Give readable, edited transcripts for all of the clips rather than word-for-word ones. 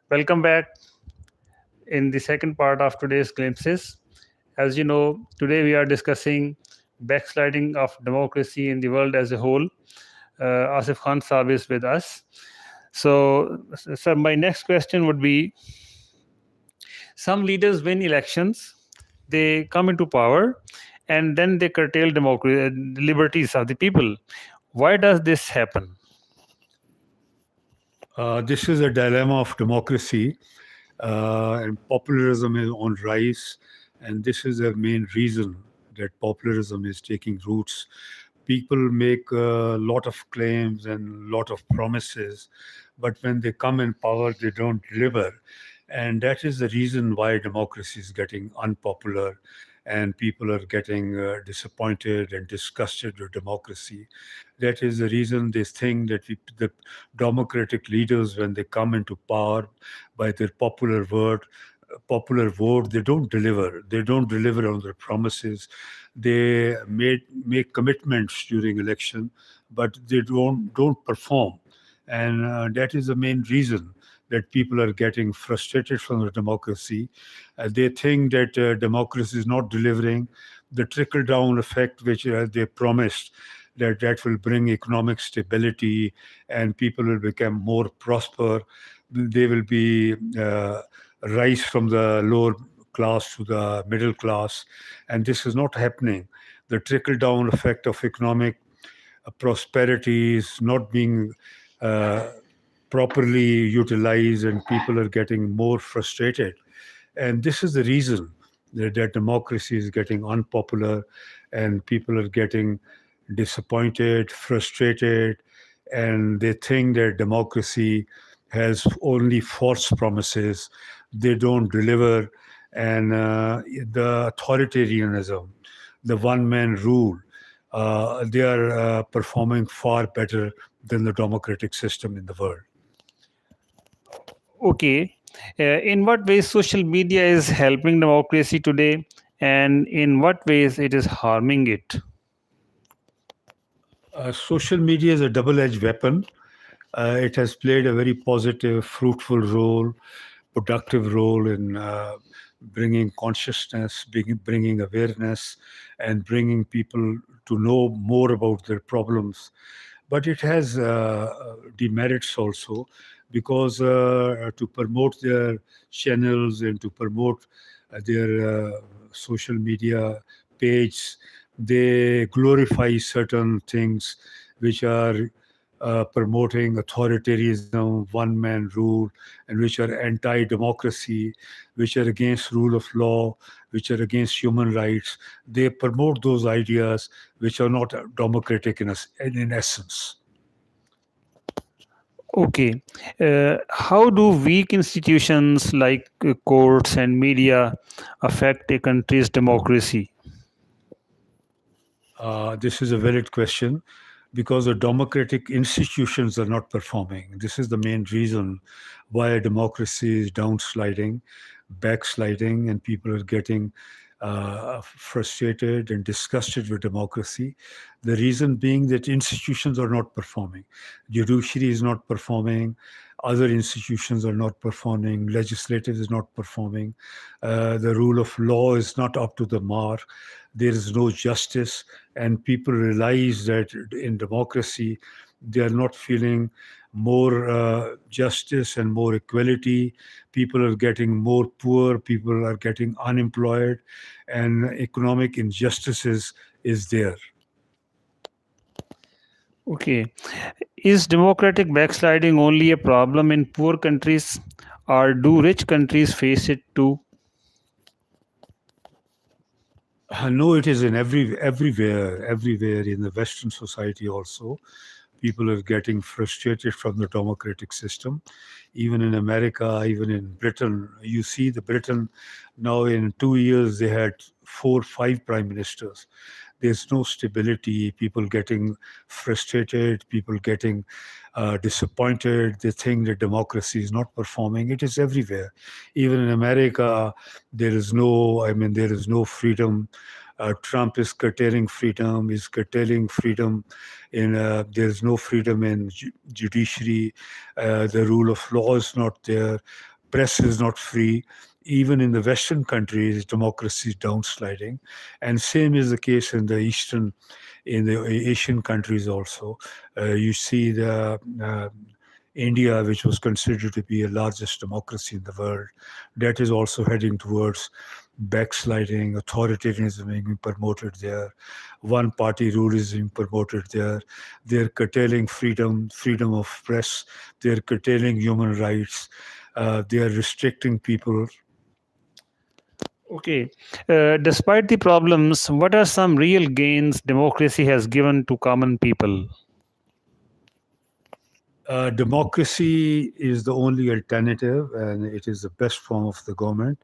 Welcome back in the second part of today's glimpses. As you know, today we are discussing backsliding of democracy in the world as a whole. Asif Khan Saab is with us. So, sir, my next question would be: some leaders win elections, they come into power, and then they curtail democracy, liberties of the people. Why does this happen? This is a dilemma of democracy, and populism is on rise, and this is the main reason that populism is taking roots. People make a lot of claims and lot of promises, but when they come in power, they don't deliver, and that is the reason why democracy is getting unpopular, and people are getting disappointed and disgusted with democracy. That is the reason they think that the democratic leaders, when they come into power by their popular vote, they don't deliver. They don't deliver on their promises. They make commitments during election, but they don't perform, and that is the main reason that people are getting frustrated from the democracy. They think that democracy is not delivering the trickle down effect which they promised, that will bring economic stability and people will become more prosper. They will be rise from the lower class to the middle class, and this is not happening. The trickle down effect of economic prosperity is not being uh, properly utilized, and people are getting more frustrated. And this is the reason that democracy is getting unpopular, and people are getting disappointed, frustrated, and they think that democracy has only false promises. They don't deliver, and the authoritarianism, the one man rule, they are performing far better than the democratic system in the world. Okay. In what ways social media is helping democracy today, and in what ways it is harming it? Social media is a double edged weapon. It has played a very positive, fruitful role, productive role in bringing consciousness, bringing awareness, and bringing people to know more about their problems. But it has demerits also, because to promote their channels and to promote their social media page, they glorify certain things which are promoting authoritarianism, one man rule, and which are anti democracy, which are against rule of law, which are against human rights. They promote those ideas which are not democratic in essence. Okay. How do weak institutions like courts and media affect a country's democracy? This is a valid question, because the democratic institutions are not performing. This is the main reason why democracy is downsliding, backsliding, and people are getting frustrated and disgusted with democracy. The reason being that institutions are not performing. Judiciary is not performing. Other institutions are not performing. Legislative is not performing. The rule of law is not up to the mark. There is no justice, and people realize that in democracy they are not feeling more justice and more equality. People are getting more poor, people are getting unemployed, and economic injustices is there. Okay. Is democratic backsliding only a problem in poor countries, or do rich countries face it too? No, it is in everywhere in the Western society also. People are getting frustrated from the democratic system. Even in America, even in Britain, you see the Britain now in 2 years they had 4, 5 prime ministers. There's no stability. People getting frustrated. People getting disappointed. They think that democracy is not performing. It is everywhere. Even in America, there is no. I mean, there is no freedom. Trump is curtailing freedom. Is curtailing freedom. In There's no freedom in judiciary. The rule of law is not there. press is not free. Even in the Western countries, democracy is downsliding, and same is the case in the Asian countries also. You see the India, which was considered to be the largest democracy in the world, that is also heading towards backsliding. Authoritarianism being promoted there. One party rule is being promoted there. They're curtailing freedom of press. They're curtailing human rights. They are restricting people. Okay. Despite the problems, what are some real gains democracy has given to common people? Democracy is the only alternative, and it is the best form of the government.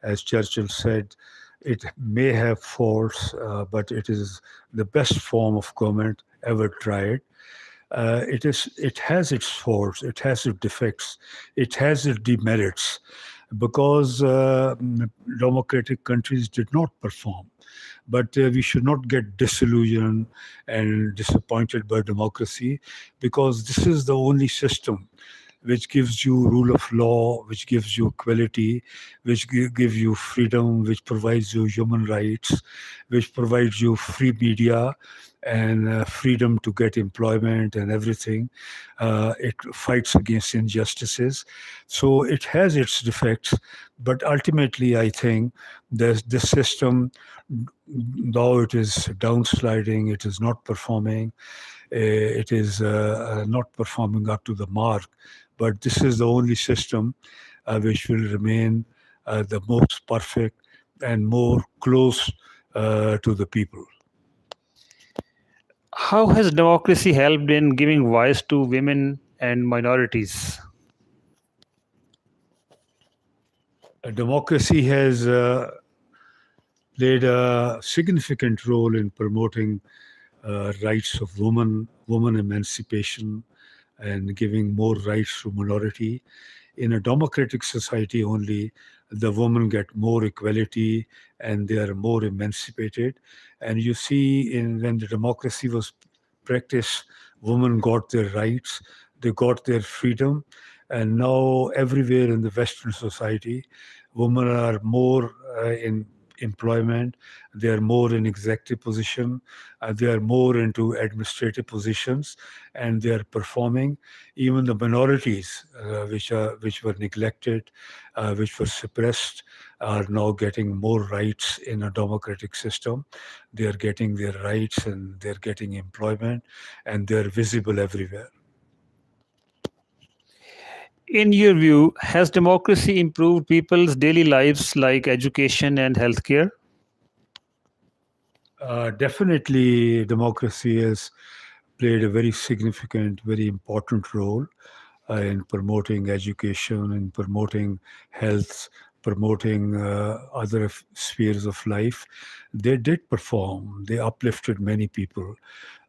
As Churchill said, it may have faults, but it is the best form of government ever tried. It has its faults, it has its defects, it has its demerits, because democratic countries did not perform. But we should not get disillusioned and disappointed by democracy, because this is the only system which gives you rule of law, which gives you equality, which gives you freedom, which provides you human rights, which provides you free media and freedom to get employment and everything. It fights against injustices. So it has its defects, but ultimately, I think this system, though it is downsliding, it is not performing, it is not performing up to the mark. But this is the only system which will remain the most perfect and more close to the people. How has democracy helped in giving voice to women and minorities? Democracy has played a significant role in promoting rights of woman emancipation, and giving more rights to minority. In a democratic society only, the women get more equality and they are more emancipated. And you see, in when the democracy was practiced, women got their rights, they got their freedom. And now everywhere in the Western society, women are more in employment, they are more in executive position, they are more into administrative positions, and they are performing. Even the minorities, which were neglected, which were suppressed, are now getting more rights in a democratic system. They are getting their rights and they're getting employment, and they're visible everywhere. In your view, has democracy improved people's daily lives like education and healthcare? Definitely, democracy has played a very significant, very important role in promoting education, in promoting health, promoting other spheres of life. They did perform, they uplifted many people.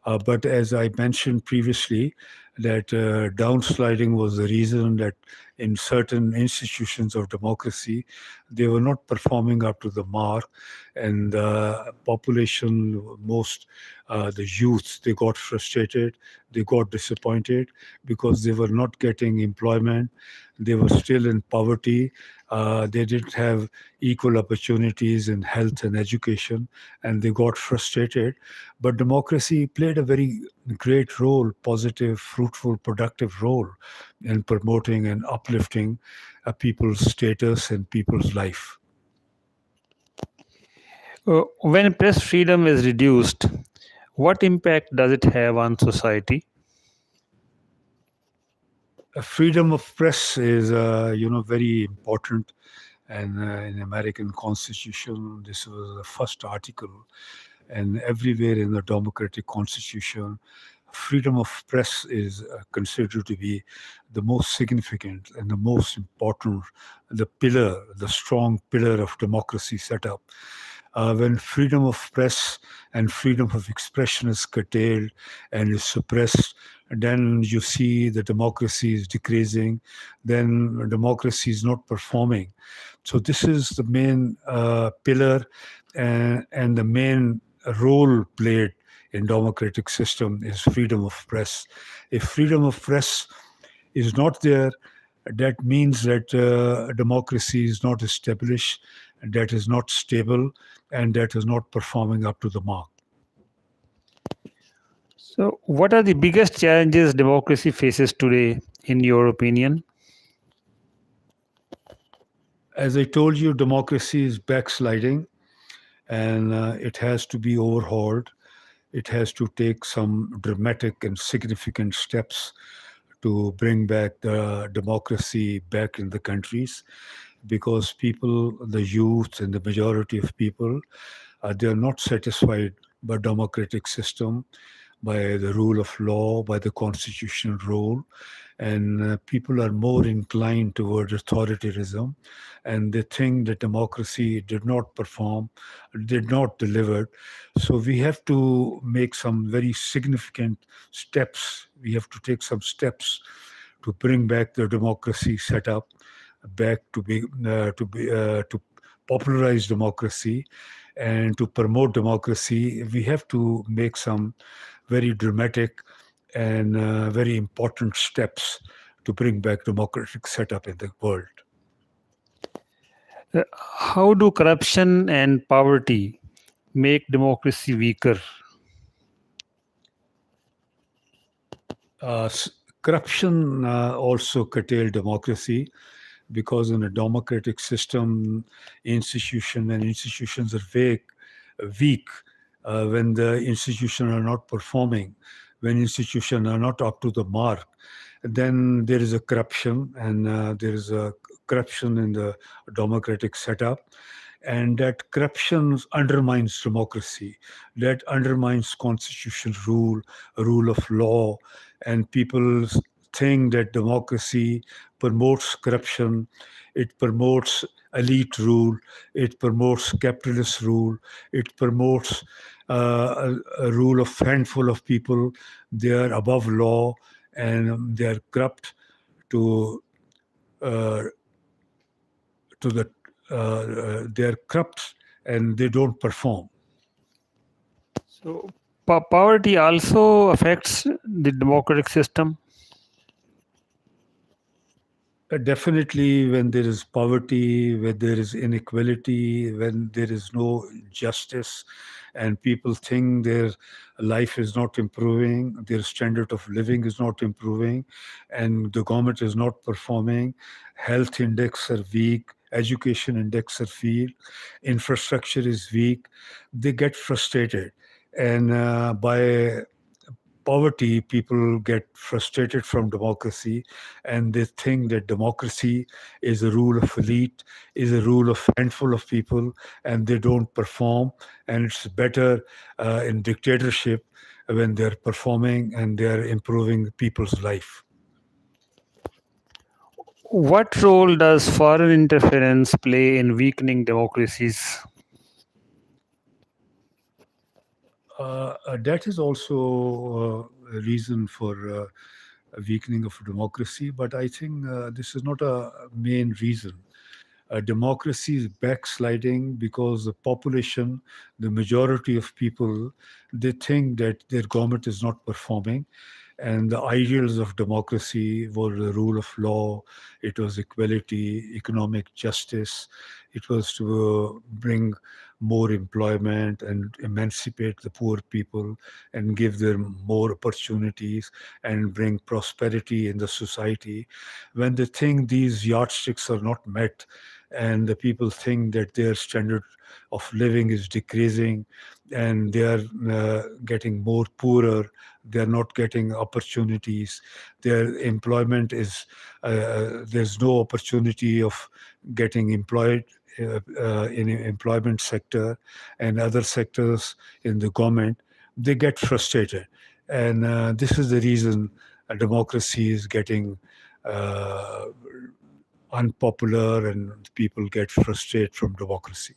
But as I mentioned previously, that downsliding was the reason that in certain institutions of democracy, they were not performing up to the mark, and the population, most the youth, they got frustrated, they got disappointed because they were not getting employment, they were still in poverty, they didn't have equal opportunities in health and education, and they got frustrated. But democracy played a very great role, positive, fruitful, productive role in promoting and uplifting people's status and people's life. When press freedom is reduced, what impact does it have on society? Freedom of press is, very important. And in American Constitution, this was the first article. And everywhere in the democratic constitution, freedom of press is considered to be the most significant and the most important, the pillar, the strong pillar of democracy set up. When freedom of press and freedom of expression is curtailed and is suppressed, then you see the democracy is decreasing, then democracy is not performing. So this is the main pillar, and the main role played in democratic system is freedom of press. If freedom of press is not there, That means that democracy is not established, that is not stable, and that is not performing up to the mark. So, what are the biggest challenges democracy faces today, in your opinion? As I told you, democracy is backsliding, and it has to be overhauled. It has to take some dramatic and significant steps to bring back the democracy back in the countries, because people, the youth and the majority of people, they are not satisfied by democratic system, by the rule of law, by the constitutional rule, and people are more inclined towards authoritarianism, and they think that democracy did not perform, did not deliver. So we have to make some very significant steps. We have to take some steps to bring back the democracy setup back to popularize democracy and to promote democracy. We have to make some very dramatic and very important steps to bring back democratic setup in the world. How do corruption and poverty make democracy weaker? Uh, s- Corruption also curtail democracy, because in a democratic system, institutions are weak when the institutions are not performing, when institutions are not up to the mark. Then there is a corruption, and there is a corruption in the democratic setup, and that corruption undermines democracy, that undermines constitutional rule of law, and people think that democracy promotes corruption, it promotes elite rule, it promotes capitalist rule, it promotes a rule of handful of people. They are above law, and they are corrupt to uh, the they are corrupt, and they don't perform. So, poverty also affects the democratic system. Definitely, when there is poverty, when there is inequality, when there is no justice, and people think their life is not improving, their standard of living is not improving, and the government is not performing, health index are weak, education index are weak, infrastructure is weak, they get frustrated. And by poverty, people get frustrated from democracy, and they think that democracy is a rule of elite, is a rule of handful of people, and they don't perform. And it's better in dictatorship when they're performing and they're improving people's life. What role does foreign interference play in weakening democracies? That is also a reason for a weakening of democracy, but I think this is not a main reason. Democracy is backsliding because the population, the majority of people, they think that their government is not performing. And the ideals of democracy were the rule of law, it was equality, economic justice, it was to bring more employment and emancipate the poor people and give them more opportunities and bring prosperity in the society. When they think these yardsticks are not met, and the people think that their standard of living is decreasing, and they are getting more poorer, they are not getting opportunities, their employment is there's no opportunity of getting employed in employment sector and other sectors in the government, they get frustrated. And this is the reason democracy is getting uh, unpopular, and people get frustrated from democracy.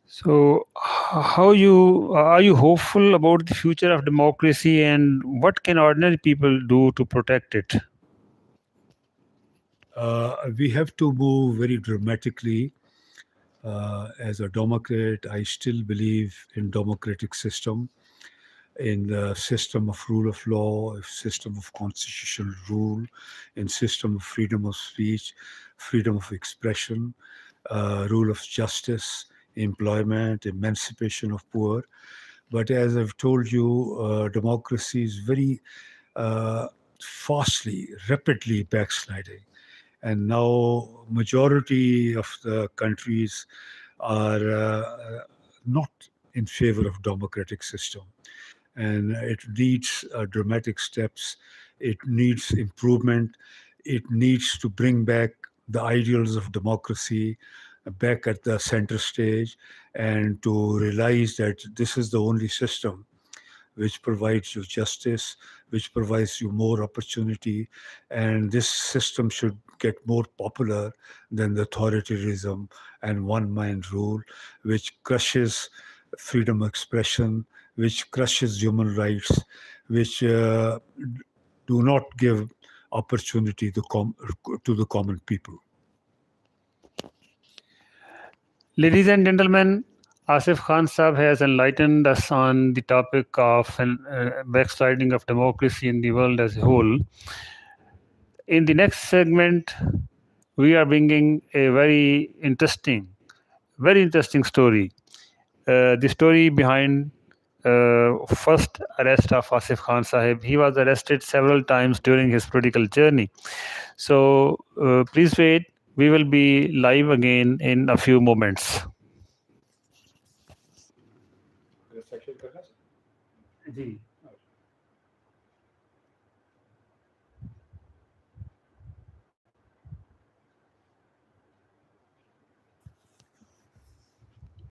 So, how you are you hopeful about the future of democracy, and what can ordinary people do to protect it? We have to move very dramatically. As a Democrat, I still believe in democratic system. in the system of rule of law, a system of constitutional rule, in system of freedom of speech, freedom of expression, rule of justice, employment, emancipation of poor. But as I've told you, democracy is very uh, fastly, rapidly backsliding. And now majority of the countries are not in favor of democratic system, and it needs dramatic steps. It needs improvement. It needs to bring back the ideals of democracy back at the center stage, and to realize that this is the only system which provides you justice, which provides you more opportunity, and this system should get more popular than the authoritarianism and one-man rule, which crushes freedom of expression, which crushes human rights, which do not give opportunity to the common people. Ladies and gentlemen, Asif Khan Sahab has enlightened us on the topic of backsliding of democracy in the world as a whole. In the next segment, we are bringing a very interesting story. The story behind first arrest of Asif Khan Sahib. He was arrested several times during his political journey. So please wait. We will be live again in a few moments. Ji